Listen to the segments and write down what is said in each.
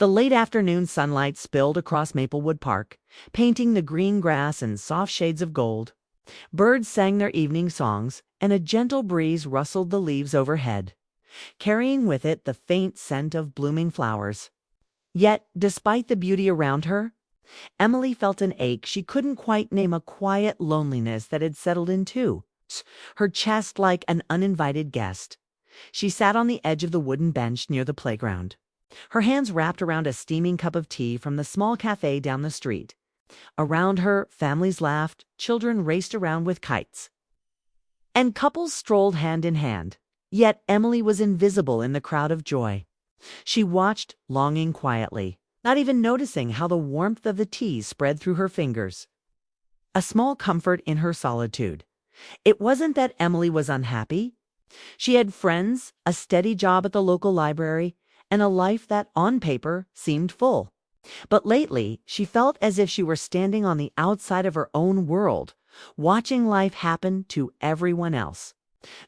The late afternoon sunlight spilled across Maplewood Park, painting the green grass in soft shades of gold. Birds sang their evening songs, and a gentle breeze rustled the leaves overhead, carrying with it the faint scent of blooming flowers. Yet, despite the beauty around her, Emily felt an ache she couldn't quite name, a quiet loneliness that had settled in too, her chest like an uninvited guest. She sat on the edge of the wooden bench near the playground, her hands wrapped around a steaming cup of tea from the small cafe down the street. Around her, families laughed, children raced around with kites, and couples strolled hand in hand. Yet Emily was invisible in the crowd of joy. She watched, longing quietly, not even noticing how the warmth of the tea spread through her fingers. A small comfort in her solitude. It wasn't that Emily was unhappy. She had friends, a steady job at the local library, and a life that, on paper, seemed full. But lately, she felt as if she were standing on the outside of her own world, watching life happen to everyone else.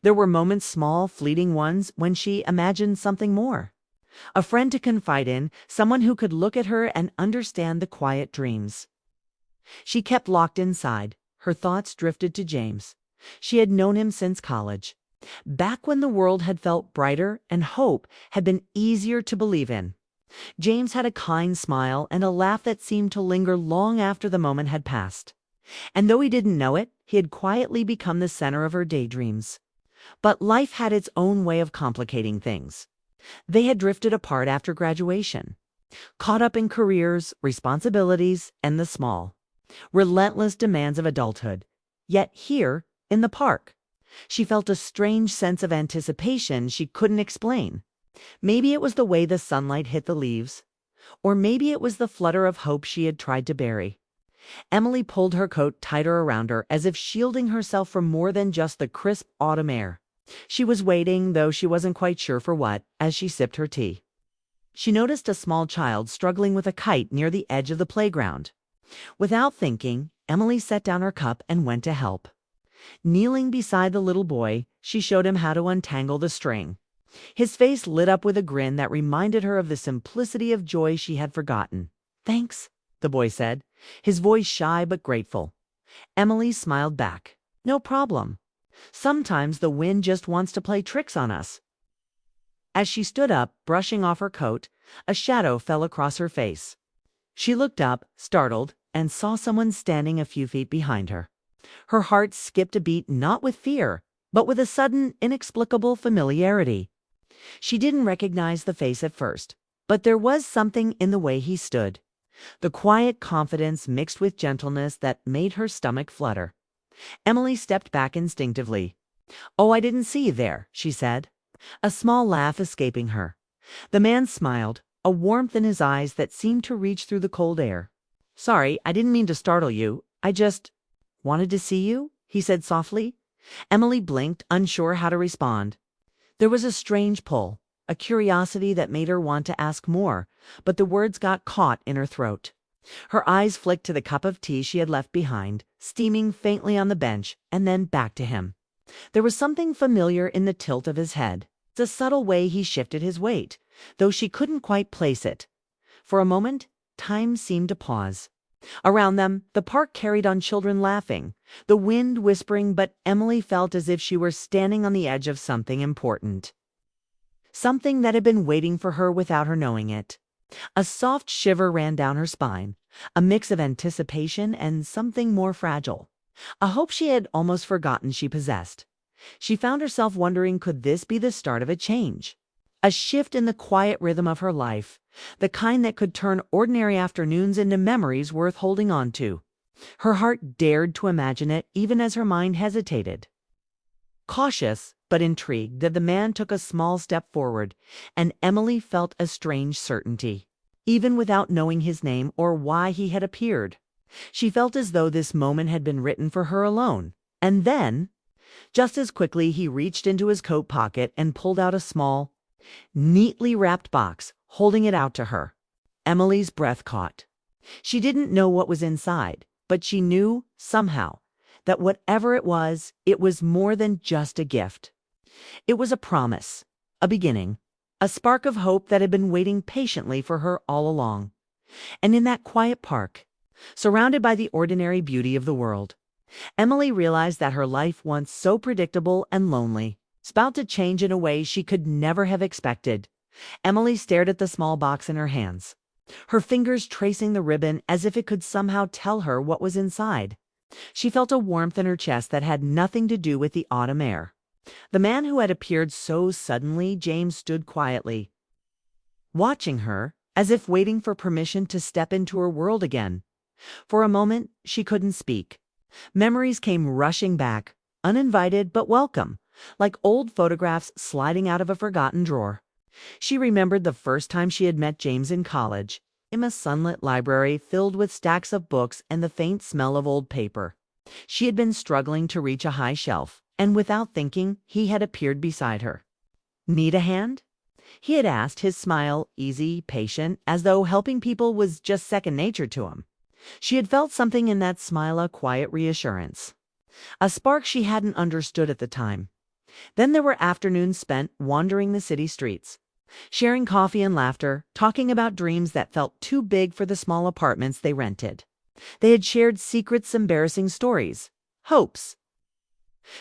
There were moments, small, fleeting ones, when she imagined something more. A friend to confide in, someone who could look at her and understand the quiet dreams. She kept locked inside. Her thoughts drifted to James. She had known him since college, back when the world had felt brighter and hope had been easier to believe in. James had a kind smile and a laugh that seemed to linger long after the moment had passed. And though he didn't know it, he had quietly become the center of her daydreams. But life had its own way of complicating things. They had drifted apart after graduation, caught up in careers, responsibilities, and the small, relentless demands of adulthood. Yet here, in the park, she felt a strange sense of anticipation she couldn't explain. Maybe it was the way the sunlight hit the leaves, or maybe it was the flutter of hope she had tried to bury. Emily pulled her coat tighter around her, as if shielding herself from more than just the crisp autumn air. She was waiting, though she wasn't quite sure for what, as she sipped her tea. She noticed a small child struggling with a kite near the edge of the playground. Without thinking, Emily set down her cup and went to help. Kneeling beside the little boy, she showed him how to untangle the string. His face lit up with a grin that reminded her of the simplicity of joy she had forgotten. "Thanks," the boy said, his voice shy but grateful. Emily smiled back. "No problem. Sometimes the wind just wants to play tricks on us." As she stood up, brushing off her coat, a shadow fell across her face. She looked up, startled, and saw someone standing a few feet behind her. Her heart skipped a beat, not with fear, but with a sudden, inexplicable familiarity. She didn't recognize the face at first, but there was something in the way he stood. The quiet confidence mixed with gentleness that made her stomach flutter. Emily stepped back instinctively. "Oh, I didn't see you there," she said, a small laugh escaping her. The man smiled, a warmth in his eyes that seemed to reach through the cold air. "Sorry, I didn't mean to startle you. I just wanted to see you," he said softly. Emily blinked, unsure how to respond. There was a strange pull, a curiosity that made her want to ask more, but the words got caught in her throat. Her eyes flicked to the cup of tea she had left behind, steaming faintly on the bench, and then back to him. There was something familiar in the tilt of his head, the subtle way he shifted his weight, though she couldn't quite place it. For a moment, time seemed to pause. Around them, the park carried on, children laughing, the wind whispering, but Emily felt as if she were standing on the edge of something important. Something that had been waiting for her without her knowing it. A soft shiver ran down her spine, a mix of anticipation and something more fragile, a hope she had almost forgotten she possessed. She found herself wondering, could this be the start of a change? A shift in the quiet rhythm of her life, the kind that could turn ordinary afternoons into memories worth holding on to. Her heart dared to imagine it, even as her mind hesitated. Cautious, but intrigued, the man took a small step forward, and Emily felt a strange certainty. Even without knowing his name or why he had appeared, she felt as though this moment had been written for her alone. And then, just as quickly, he reached into his coat pocket and pulled out a small, neatly wrapped box, holding it out to her. Emily's breath caught. She didn't know what was inside, but she knew, somehow, that whatever it was more than just a gift. It was a promise, a beginning, a spark of hope that had been waiting patiently for her all along. And in that quiet park, surrounded by the ordinary beauty of the world, Emily realized that her life, once so predictable and lonely, was about to change in a way she could never have expected. Emily stared at the small box in her hands, her fingers tracing the ribbon as if it could somehow tell her what was inside. She felt a warmth in her chest that had nothing to do with the autumn air. The man who had appeared so suddenly, James, stood quietly, watching her, as if waiting for permission to step into her world again. For a moment, she couldn't speak. Memories came rushing back, uninvited but welcome, like old photographs sliding out of a forgotten drawer. She remembered the first time she had met James in college, in a sunlit library filled with stacks of books and the faint smell of old paper. She had been struggling to reach a high shelf, and without thinking, he had appeared beside her. "Need a hand?" he had asked, his smile easy, patient, as though helping people was just second nature to him. She had felt something in that smile, a quiet reassurance, a spark she hadn't understood at the time. Then there were afternoons spent wandering the city streets, sharing coffee and laughter, talking about dreams that felt too big for the small apartments they rented. They had shared secrets, embarrassing stories, hopes,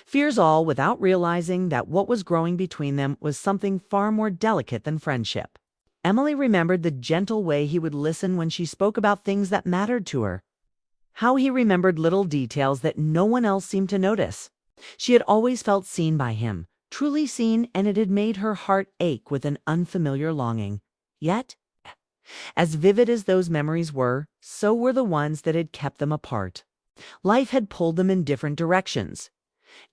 fears, all without realizing that what was growing between them was something far more delicate than friendship. Emily remembered the gentle way he would listen when she spoke about things that mattered to her, how he remembered little details that no one else seemed to notice. She had always felt seen by him, truly seen, and it had made her heart ache with an unfamiliar longing. Yet, as vivid as those memories were, so were the ones that had kept them apart. Life had pulled them in different directions.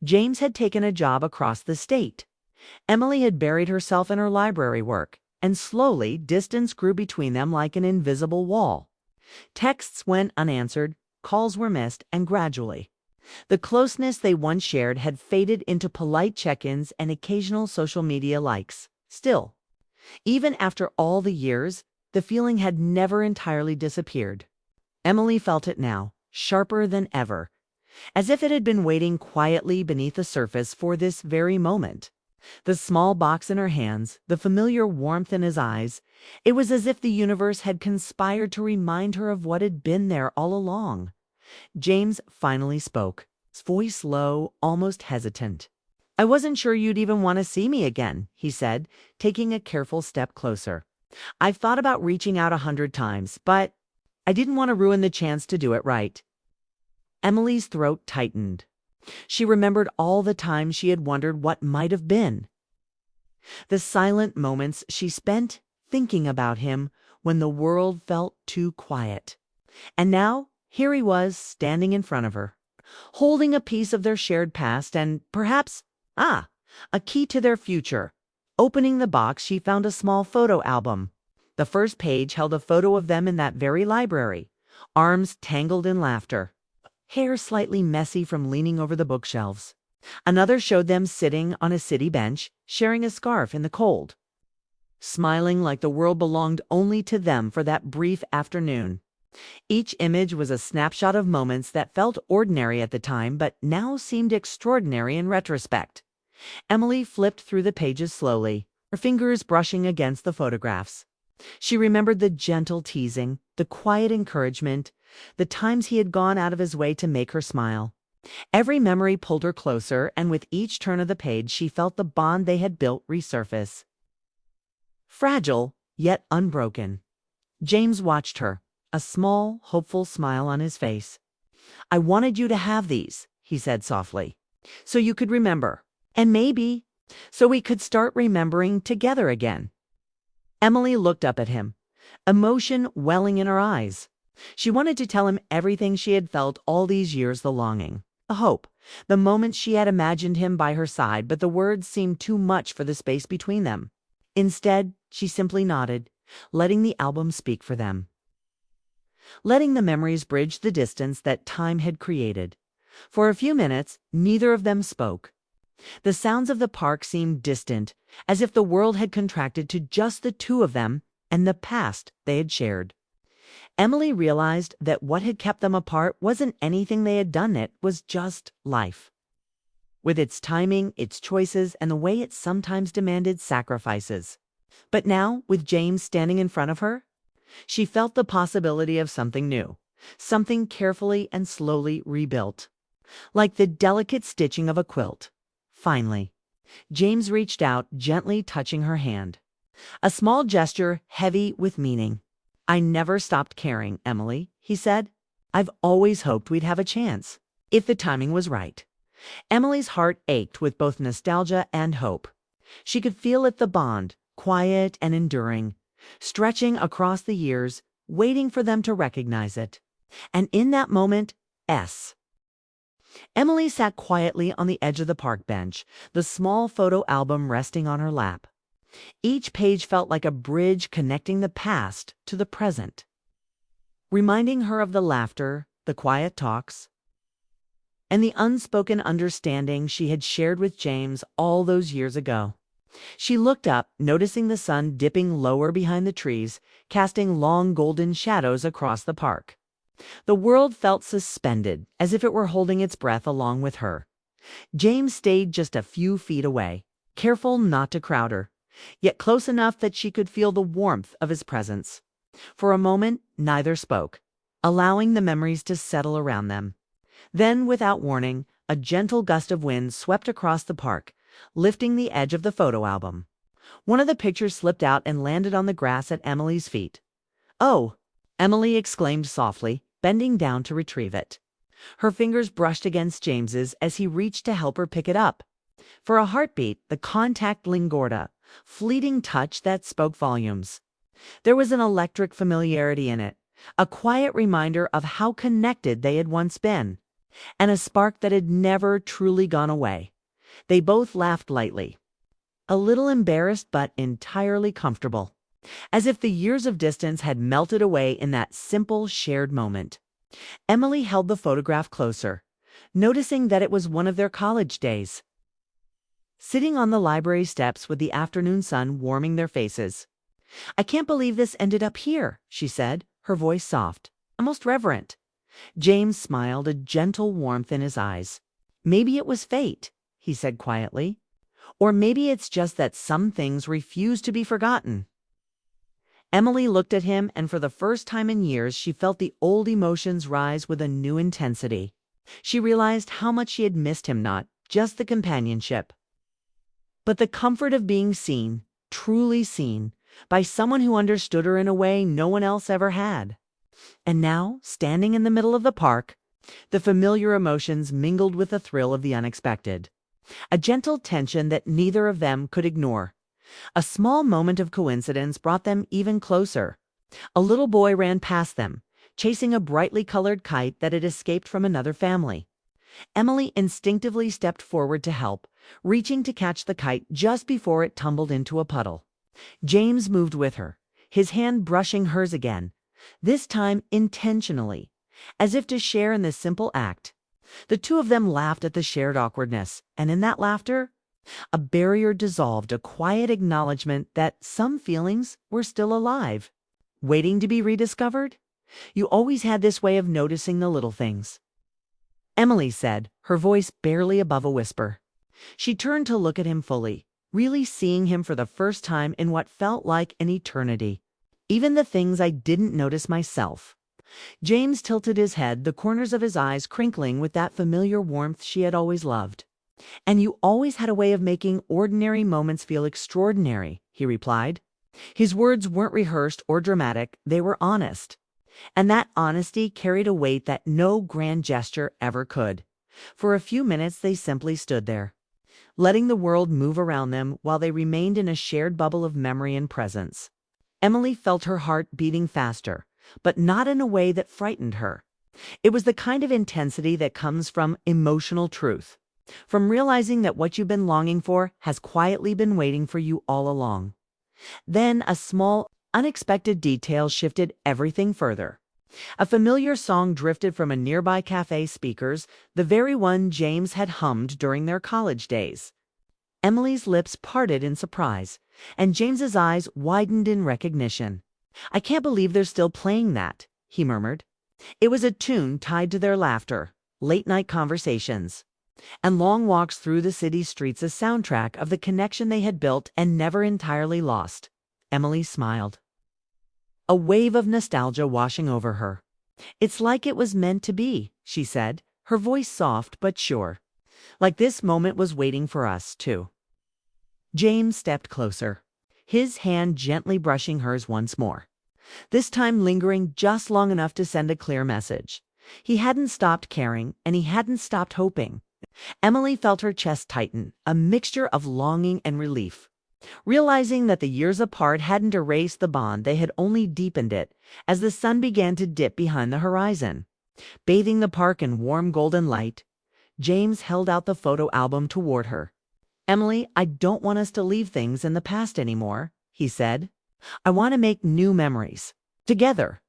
James had taken a job across the state. Emily had buried herself in her library work, and slowly distance grew between them like an invisible wall. Texts went unanswered, calls were missed, and gradually, the closeness they once shared had faded into polite check-ins and occasional social media likes. Still, even after all the years, the feeling had never entirely disappeared. Emily felt it now, sharper than ever, as if it had been waiting quietly beneath the surface for this very moment. The small box in her hands, the familiar warmth in his eyes, it was as if the universe had conspired to remind her of what had been there all along. James finally spoke, his voice low, almost hesitant. "I wasn't sure you'd even want to see me again," he said, taking a careful step closer. "I've thought about reaching out 100 times, but I didn't want to ruin the chance to do it right." Emily's throat tightened. She remembered all the times she had wondered what might have been. The silent moments she spent thinking about him when the world felt too quiet. And now, here he was, standing in front of her, holding a piece of their shared past and, perhaps, a key to their future. Opening the box, she found a small photo album. The first page held a photo of them in that very library, arms tangled in laughter, hair slightly messy from leaning over the bookshelves. Another showed them sitting on a city bench, sharing a scarf in the cold, smiling like the world belonged only to them for that brief afternoon. Each image was a snapshot of moments that felt ordinary at the time but now seemed extraordinary in retrospect. Emily flipped through the pages slowly, her fingers brushing against the photographs. She remembered the gentle teasing, the quiet encouragement, the times he had gone out of his way to make her smile. Every memory pulled her closer, and with each turn of the page she felt the bond they had built resurface. Fragile, yet unbroken. James watched her, a small, hopeful smile on his face. "I wanted you to have these," he said softly, "so you could remember. And maybe, so we could start remembering together again." Emily looked up at him, emotion welling in her eyes. She wanted to tell him everything she had felt all these years, the longing, the hope, the moments she had imagined him by her side, but the words seemed too much for the space between them. Instead, she simply nodded, letting the album speak for them, letting the memories bridge the distance that time had created. For a few minutes, neither of them spoke. The sounds of the park seemed distant, as if the world had contracted to just the two of them and the past they had shared. Emily realized that what had kept them apart wasn't anything they had done, it was just life, with its timing, its choices, and the way it sometimes demanded sacrifices. But now, with James standing in front of her, she felt the possibility of something new, something carefully and slowly rebuilt, like the delicate stitching of a quilt. Finally, James reached out, gently touching her hand. A small gesture heavy with meaning. "I never stopped caring, Emily," he said. "I've always hoped we'd have a chance, if the timing was right." Emily's heart ached with both nostalgia and hope. She could feel it, the bond, quiet and enduring, stretching across the years, waiting for them to recognize it. And in that moment, Emily sat quietly on the edge of the park bench, the small photo album resting on her lap. Each page felt like a bridge connecting the past to the present, reminding her of the laughter, the quiet talks, and the unspoken understanding she had shared with James all those years ago. She looked up, noticing the sun dipping lower behind the trees, casting long golden shadows across the park. The world felt suspended, as if it were holding its breath along with her. James stayed just a few feet away, careful not to crowd her, yet close enough that she could feel the warmth of his presence. For a moment, neither spoke, allowing the memories to settle around them. Then, without warning, a gentle gust of wind swept across the park, lifting the edge of the photo album. One of the pictures slipped out and landed on the grass at Emily's feet. "Oh!" Emily exclaimed softly, bending down to retrieve it. Her fingers brushed against James's as he reached to help her pick it up. For a heartbeat, the contact lingered, a fleeting touch that spoke volumes. There was an electric familiarity in it, a quiet reminder of how connected they had once been, and a spark that had never truly gone away. They both laughed lightly, a little embarrassed but entirely comfortable, as if the years of distance had melted away in that simple shared moment. Emily held the photograph closer, noticing that it was one of their college days. Sitting on the library steps with the afternoon sun warming their faces. "I can't believe this ended up here," she said, her voice soft, almost reverent. James smiled, a gentle warmth in his eyes. "Maybe it was fate," he said quietly. "Or maybe it's just that some things refuse to be forgotten." Emily looked at him, and for the first time in years, she felt the old emotions rise with a new intensity. She realized how much she had missed him, not just the companionship, but the comfort of being seen, truly seen, by someone who understood her in a way no one else ever had. And now, standing in the middle of the park, the familiar emotions mingled with the thrill of the unexpected. A gentle tension that neither of them could ignore. A small moment of coincidence brought them even closer. A little boy ran past them, chasing a brightly colored kite that had escaped from another family. Emily instinctively stepped forward to help, reaching to catch the kite just before it tumbled into a puddle. James moved with her, his hand brushing hers again, this time intentionally, as if to share in this simple act. The two of them laughed at the shared awkwardness, and in that laughter, a barrier dissolved, a quiet acknowledgement that some feelings were still alive, waiting to be rediscovered. "You always had this way of noticing the little things," Emily said, her voice barely above a whisper. She turned to look at him fully, really seeing him for the first time in what felt like an eternity. "Even the things I didn't notice myself." James tilted his head, the corners of his eyes crinkling with that familiar warmth she had always loved. "And you always had a way of making ordinary moments feel extraordinary," he replied. His words weren't rehearsed or dramatic, they were honest. And that honesty carried a weight that no grand gesture ever could. For a few minutes they simply stood there, letting the world move around them while they remained in a shared bubble of memory and presence. Emily felt her heart beating faster, but not in a way that frightened her. It was the kind of intensity that comes from emotional truth, from realizing that what you've been longing for has quietly been waiting for you all along. Then a small, unexpected detail shifted everything further. A familiar song drifted from a nearby cafe speakers, the very one James had hummed during their college days. Emily's lips parted in surprise, and James's eyes widened in recognition. "I can't believe they're still playing that," he murmured. It was a tune tied to their laughter, late-night conversations, and long walks through the city streets, a soundtrack of the connection they had built and never entirely lost. Emily smiled, a wave of nostalgia washing over her. "It's like it was meant to be," she said, her voice soft but sure. "Like this moment was waiting for us, too." James stepped closer, his hand gently brushing hers once more, this time lingering just long enough to send a clear message. He hadn't stopped caring, and he hadn't stopped hoping. Emily felt her chest tighten, a mixture of longing and relief. Realizing that the years apart hadn't erased the bond, they had only deepened it as the sun began to dip behind the horizon. Bathing the park in warm golden light, James held out the photo album toward her. "Emily, I don't want us to leave things in the past anymore," he said. "I want to make new memories. Together."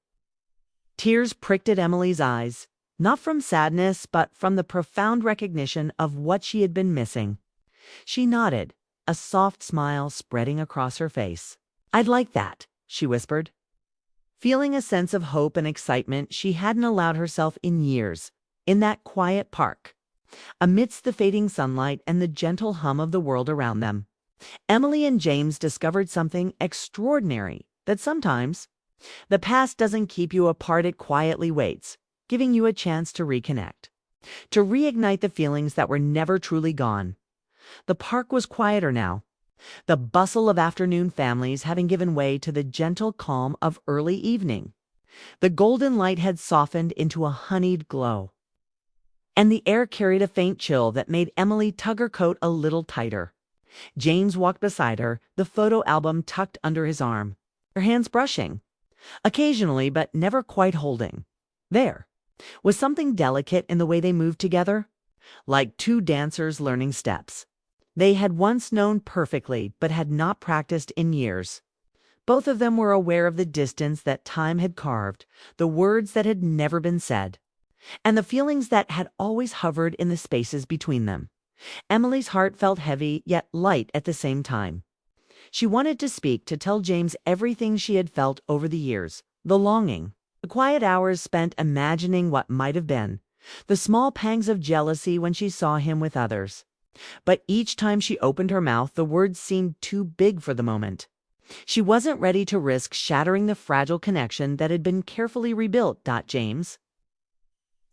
Tears pricked at Emily's eyes, not from sadness, but from the profound recognition of what she had been missing. She nodded, a soft smile spreading across her face. "I'd like that," she whispered, feeling a sense of hope and excitement she hadn't allowed herself in years, in that quiet park, amidst the fading sunlight and the gentle hum of the world around them. Emily and James discovered something extraordinary, that sometimes the past doesn't keep you apart, it quietly waits, giving you a chance to reconnect, to reignite the feelings that were never truly gone. The park was quieter now, the bustle of afternoon families having given way to the gentle calm of early evening. The golden light had softened into a honeyed glow, and the air carried a faint chill that made Emily tug her coat a little tighter. James walked beside her, the photo album tucked under his arm, her hands brushing, occasionally but never quite holding. There was something delicate in the way they moved together, like two dancers learning steps they had once known perfectly but had not practiced in years. Both of them were aware of the distance that time had carved, the words that had never been said, and the feelings that had always hovered in the spaces between them. Emily's heart felt heavy yet light at the same time. She wanted to speak, to tell James everything she had felt over the years, the longing, the quiet hours spent imagining what might have been, the small pangs of jealousy when she saw him with others. But each time she opened her mouth, the words seemed too big for the moment. She wasn't ready to risk shattering the fragile connection that had been carefully rebuilt. James,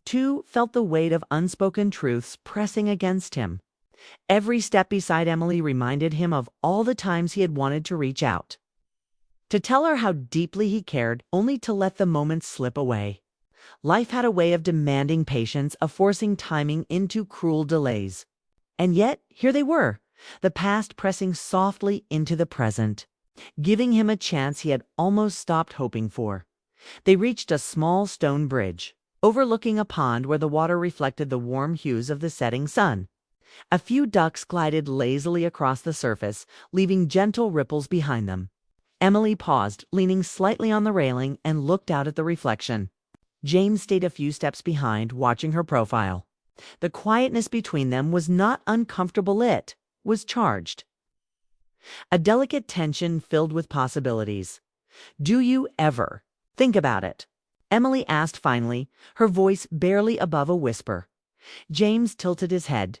too, felt the weight of unspoken truths pressing against him. Every step beside Emily reminded him of all the times he had wanted to reach out, to tell her how deeply he cared, only to let the moments slip away. Life had a way of demanding patience, of forcing timing into cruel delays. And yet, here they were, the past pressing softly into the present, giving him a chance he had almost stopped hoping for. They reached a small stone bridge, overlooking a pond where the water reflected the warm hues of the setting sun. A few ducks glided lazily across the surface, leaving gentle ripples behind them. Emily paused, leaning slightly on the railing, and looked out at the reflection. James stayed a few steps behind, watching her profile. The quietness between them was not uncomfortable, it was charged. A delicate tension filled with possibilities. "Do you ever think about it?" Emily asked finally, her voice barely above a whisper. James tilted his head,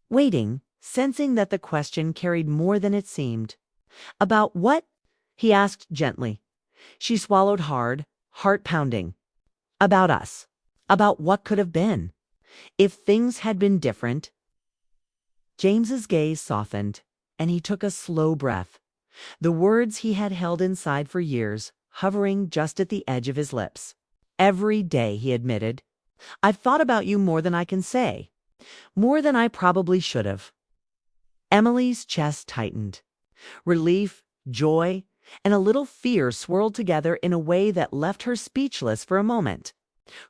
waiting, sensing that the question carried more than it seemed. "About what?" he asked gently. She swallowed hard, heart pounding. "About us. About what could have been. If things had been different." James's gaze softened, and he took a slow breath, the words he had held inside for years hovering just at the edge of his lips. "Every day," he admitted. "I've thought about you more than I can say, more than I probably should have." Emily's chest tightened. Relief, joy, and a little fear swirled together in a way that left her speechless for a moment.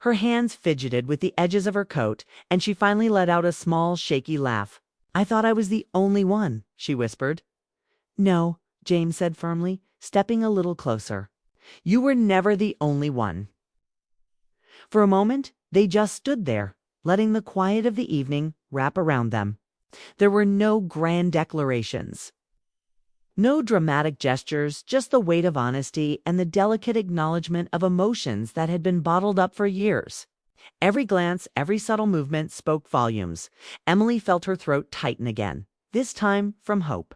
Her hands fidgeted with the edges of her coat, and she finally let out a small, shaky laugh. "I thought I was the only one," she whispered. "No," James said firmly, stepping a little closer. "You were never the only one." For a moment, they just stood there, letting the quiet of the evening wrap around them. There were no grand declarations, no dramatic gestures, just the weight of honesty and the delicate acknowledgement of emotions that had been bottled up for years. Every glance, every subtle movement spoke volumes. Emily felt her throat tighten again, this time from hope.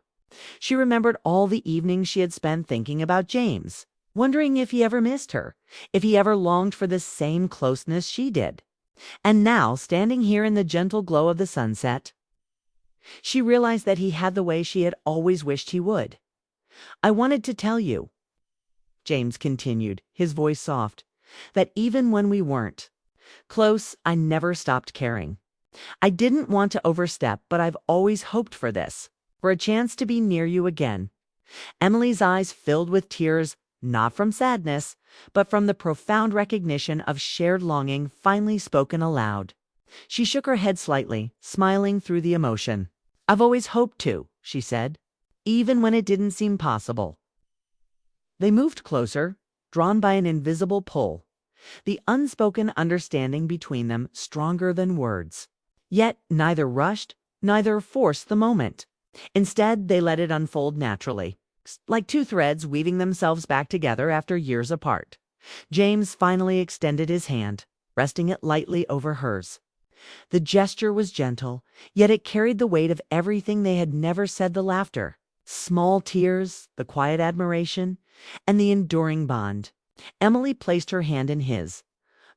She remembered all the evenings she had spent thinking about James, wondering if he ever missed her, if he ever longed for the same closeness she did. And now, standing here in the gentle glow of the sunset, she realized that he had the way she had always wished he would. "I wanted to tell you," James continued, his voice soft, "that even when we weren't close, I never stopped caring. I didn't want to overstep, but I've always hoped for this, for a chance to be near you again." Emily's eyes filled with tears, not from sadness, but from the profound recognition of shared longing finally spoken aloud. She shook her head slightly, smiling through the emotion. "I've always hoped to," she said, "even when it didn't seem possible." They moved closer, drawn by an invisible pull, the unspoken understanding between them stronger than words. Yet neither rushed, neither forced the moment. Instead, they let it unfold naturally, like two threads weaving themselves back together after years apart. James finally extended his hand, resting it lightly over hers. The gesture was gentle, yet it carried the weight of everything they had never said: the laughter, small tears, the quiet admiration, and the enduring bond. Emily placed her hand in his,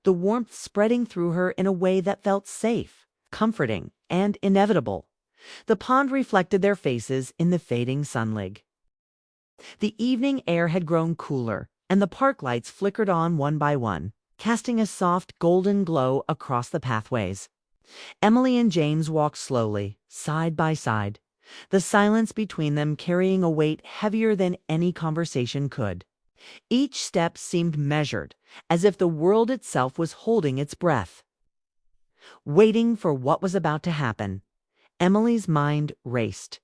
the warmth spreading through her in a way that felt safe, comforting, and inevitable. The pond reflected their faces in the fading sunlight. The evening air had grown cooler, and the park lights flickered on one by one, casting a soft golden glow across the pathways. Emily and James walked slowly, side by side, the silence between them carrying a weight heavier than any conversation could. Each step seemed measured, as if the world itself was holding its breath, waiting for what was about to happen. Emily's mind raced.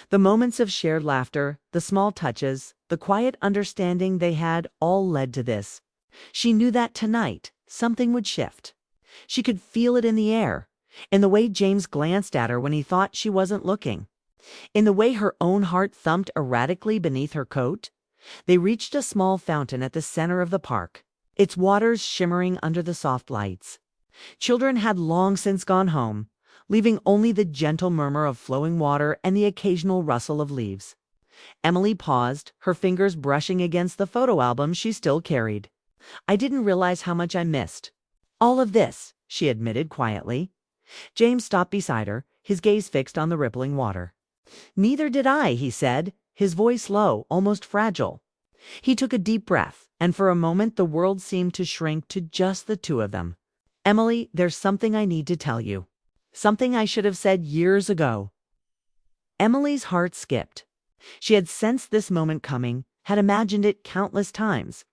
The moments of shared laughter, the small touches, the quiet understanding they had all led to this. She knew that tonight something would shift. She could feel it in the air, in the way James glanced at her when he thought she wasn't looking, in the way her own heart thumped erratically beneath her coat. They reached a small fountain at the center of the park, its waters shimmering under the soft lights. Children had long since gone home, leaving only the gentle murmur of flowing water and the occasional rustle of leaves. Emily paused, her fingers brushing against the photo album she still carried. "I didn't realize how much I missed all of this," she admitted quietly. James stopped beside her, his gaze fixed on the rippling water. "Neither did I," he said, his voice low, almost fragile. He took a deep breath, and for a moment the world seemed to shrink to just the two of them. "Emily, there's something I need to tell you. Something I should have said years ago." Emily's heart skipped. She had sensed this moment coming, had imagined it countless times.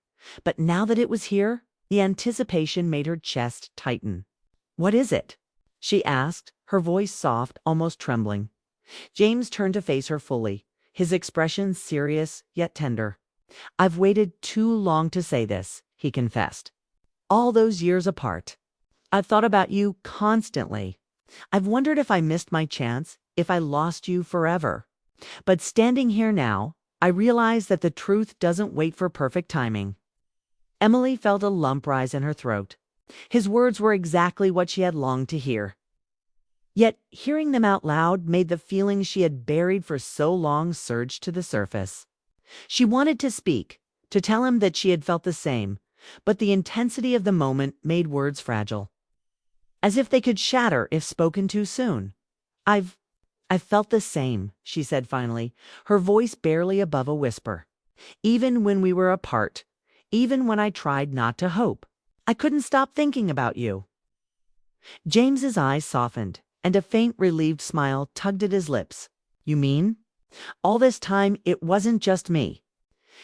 But now that it was here, the anticipation made her chest tighten. "What is it?" she asked, her voice soft, almost trembling. James turned to face her fully, his expression serious yet tender. "I've waited too long to say this," he confessed. "All those years apart. I've thought about you constantly. I've wondered if I missed my chance, if I lost you forever. But standing here now, I realize that the truth doesn't wait for perfect timing." Emily felt a lump rise in her throat. His words were exactly what she had longed to hear. Yet hearing them out loud made the feelings she had buried for so long surge to the surface. She wanted to speak, to tell him that she had felt the same, but the intensity of the moment made words fragile, as if they could shatter if spoken too soon. I've felt the same," she said finally, her voice barely above a whisper. "Even when we were apart, even when I tried not to hope, I couldn't stop thinking about you." James's eyes softened, and a faint relieved smile tugged at his lips. "You mean? All this time it wasn't just me?"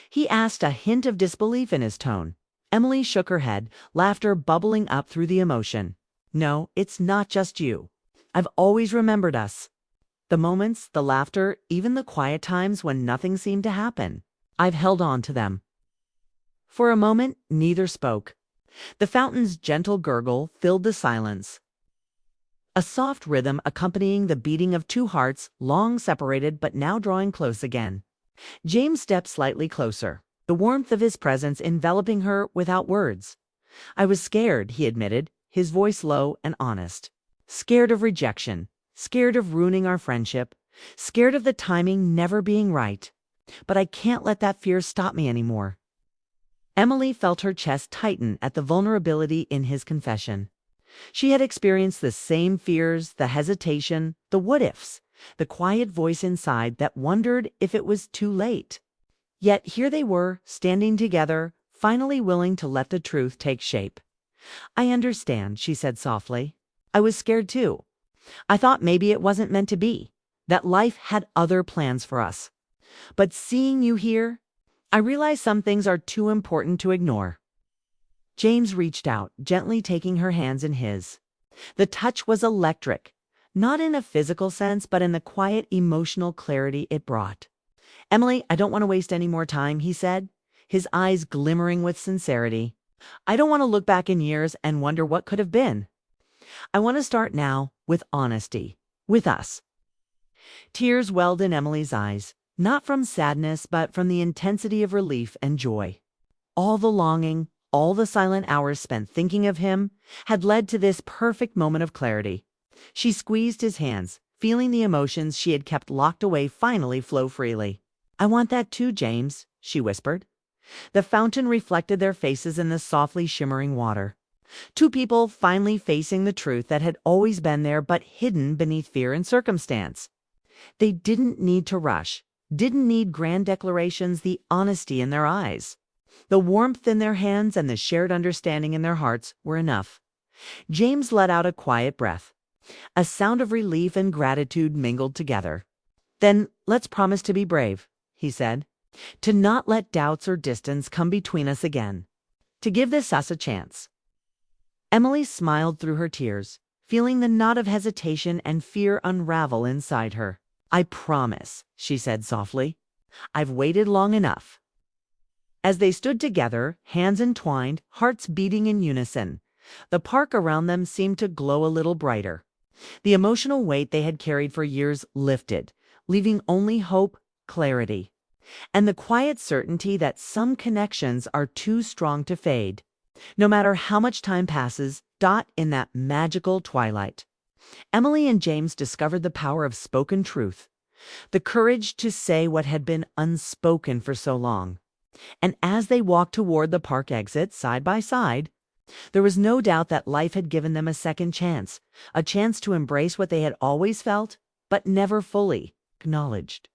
He asked, a hint of disbelief in his tone. Emily shook her head, laughter bubbling up through the emotion. "No, it's not just you. I've always remembered us. The moments, the laughter, even the quiet times when nothing seemed to happen. I've held on to them." For a moment, neither spoke. The fountain's gentle gurgle filled the silence, a soft rhythm accompanying the beating of two hearts long separated but now drawing close again. James stepped slightly closer, the warmth of his presence enveloping her without words. "I was scared," he admitted, his voice low and honest. "Scared of rejection, scared of ruining our friendship, scared of the timing never being right. But I can't let that fear stop me anymore. Emily felt her chest tighten at the vulnerability in his confession. She had experienced the same fears, the hesitation, the what-ifs, the quiet voice inside that wondered if it was too late. Yet here they were, standing together, finally willing to let the truth take shape. "I understand," she said softly. "I was scared too. I thought maybe it wasn't meant to be, that life had other plans for us. But seeing you here, I realize some things are too important to ignore." James reached out, gently taking her hands in his. The touch was electric, not in a physical sense, but in the quiet emotional clarity it brought. "Emily, I don't want to waste any more time," he said, his eyes glimmering with sincerity. "I don't want to look back in years and wonder what could have been. I want to start now with honesty, with us." Tears welled in Emily's eyes, not from sadness, but from the intensity of relief and joy. All the longing, all the silent hours spent thinking of him, had led to this perfect moment of clarity. She squeezed his hands, feeling the emotions she had kept locked away finally flow freely. "I want that too, James," she whispered. The fountain reflected their faces in the softly shimmering water. Two people finally facing the truth that had always been there but hidden beneath fear and circumstance. They didn't need to rush, didn't need grand declarations, the honesty in their eyes. The warmth in their hands and the shared understanding in their hearts were enough. James let out a quiet breath. A sound of relief and gratitude mingled together. "Then let's promise to be brave," he said. "To not let doubts or distance come between us again. To give this us a chance." Emily smiled through her tears, feeling the knot of hesitation and fear unravel inside her. "I promise," she said softly. "I've waited long enough." As they stood together, hands entwined, hearts beating in unison, the park around them seemed to glow a little brighter. The emotional weight they had carried for years lifted, leaving only hope, clarity, and the quiet certainty that some connections are too strong to fade. No matter how much time passes, in that magical twilight, Emily and James discovered the power of spoken truth, the courage to say what had been unspoken for so long. And as they walked toward the park exit side by side, there was no doubt that life had given them a second chance, a chance to embrace what they had always felt, but never fully acknowledged.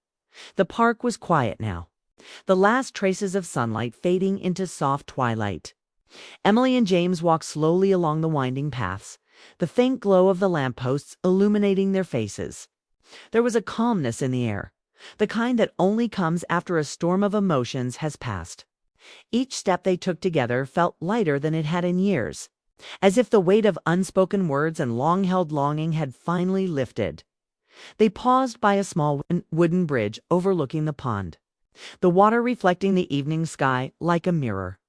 The park was quiet now, the last traces of sunlight fading into soft twilight. Emily and James walked slowly along the winding paths, the faint glow of the lampposts illuminating their faces. There was a calmness in the air, the kind that only comes after a storm of emotions has passed. Each step they took together felt lighter than it had in years, as if the weight of unspoken words and long-held longing had finally lifted. They paused by a small wooden bridge overlooking the pond, the water reflecting the evening sky like a mirror.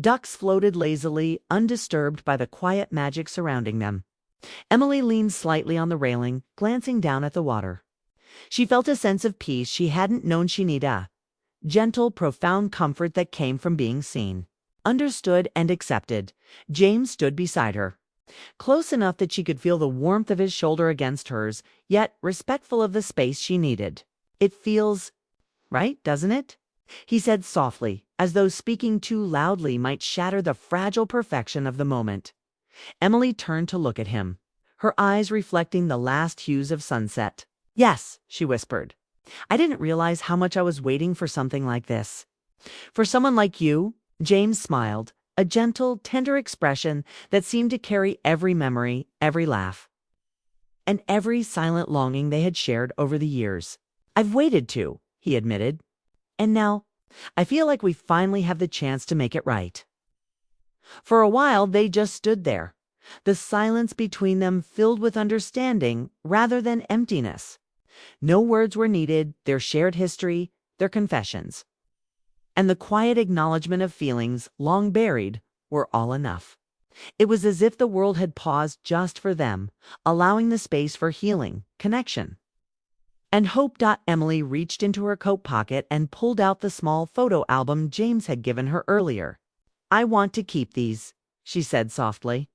Ducks floated lazily, undisturbed by the quiet magic surrounding them. Emily leaned slightly on the railing, glancing down at the water. She felt a sense of peace she hadn't known she needed, a gentle, profound comfort that came from being seen, understood, and accepted. James stood beside her, close enough that she could feel the warmth of his shoulder against hers, yet respectful of the space she needed. "It feels right, doesn't it?" he said softly, as though speaking too loudly might shatter the fragile perfection of the moment. Emily turned to look at him, her eyes reflecting the last hues of sunset. "Yes," she whispered. "I didn't realize how much I was waiting for something like this." "For someone like you," James smiled, a gentle, tender expression that seemed to carry every memory, every laugh, and every silent longing they had shared over the years. "I've waited too," he admitted. "And now, I feel like we finally have the chance to make it right." For a while, they just stood there, the silence between them filled with understanding rather than emptiness. No words were needed, their shared history, their confessions, and the quiet acknowledgement of feelings long buried were all enough. It was as if the world had paused just for them, allowing the space for healing, connection, and hope. Emily reached into her coat pocket and pulled out the small photo album James had given her earlier. "I want to keep these," she said softly.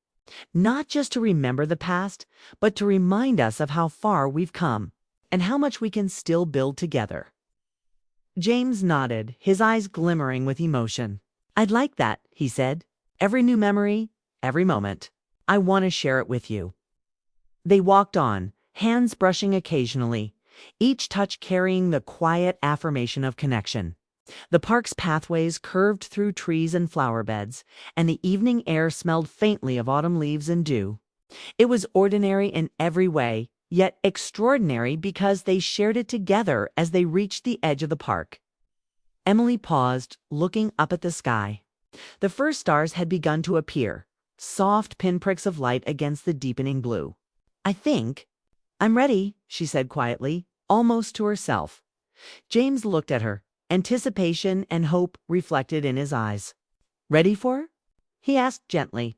"Not just to remember the past, but to remind us of how far we've come. and how much we can still build together. James nodded, his eyes glimmering with emotion. I'd like that, he said. Every new memory, every moment. I want to share it with you. They walked on, hands brushing occasionally, each touch carrying the quiet affirmation of connection. The park's pathways curved through trees and flower beds, and the evening air smelled faintly of autumn leaves and dew. It was ordinary in every way, yet extraordinary because they shared it together as they reached the edge of the park. Emily paused, looking up at the sky. The first stars had begun to appear, soft pinpricks of light against the deepening blue. I'm ready, she said quietly, almost to herself. James looked at her, anticipation and hope reflected in his eyes. Ready for? He asked gently.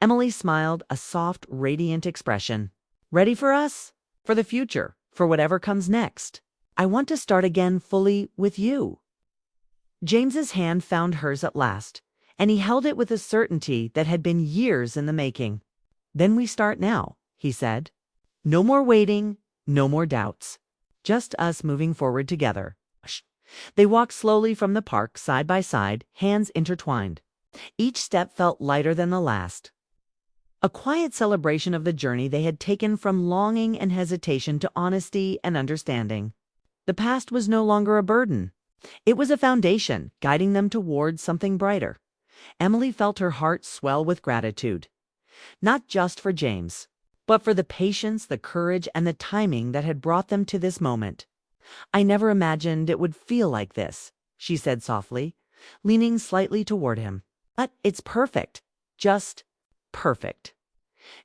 Emily smiled, a soft, radiant expression. Ready for us? For the future, for whatever comes next. I want to start again fully with you. James's hand found hers at last, and he held it with a certainty that had been years in the making. Then we start now, he said. No more waiting, no more doubts. Just us moving forward together. They walked slowly from the park, side by side, hands intertwined. Each step felt lighter than the last. A quiet celebration of the journey they had taken from longing and hesitation to honesty and understanding. The past was no longer a burden. It was a foundation, guiding them towards something brighter. Emily felt her heart swell with gratitude. Not just for James, but for the patience, the courage, and the timing that had brought them to this moment. I never imagined it would feel like this, she said softly, leaning slightly toward him. But it's perfect. Just perfect.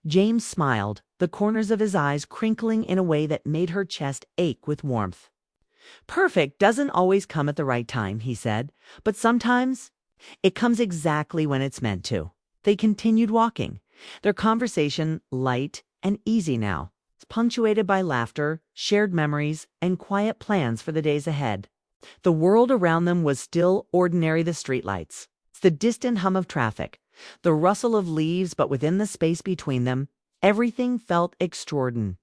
James smiled, the corners of his eyes crinkling in a way that made her chest ache with warmth. Perfect doesn't always come at the right time, he said, but sometimes it comes exactly when it's meant to. They continued walking, their conversation light and easy now, punctuated by laughter, shared memories, and quiet plans for the days ahead. The world around them was still ordinary, the streetlights, the distant hum of traffic, the rustle of leaves, but within the space between them, everything felt extraordinary.